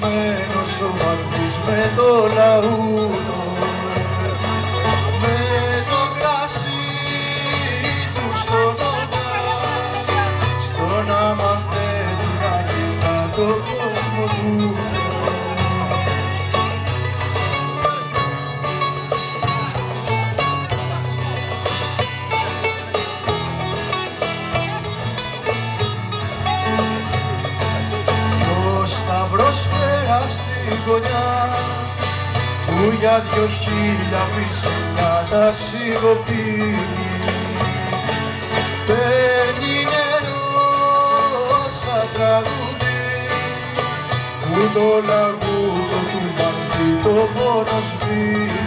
χαμένος ο μαρτής με το λαούτο, με το κρασί του στον οδά, στον αμαντέτου να κοιτά το κόσμο του. Πέρα στη γωνιά που για 2.000 πισινά τα σιγοπίνει, παίρνει νερό σαν τραγούδι που το λαγούδο του μαρτύ το πόνο σβήνει.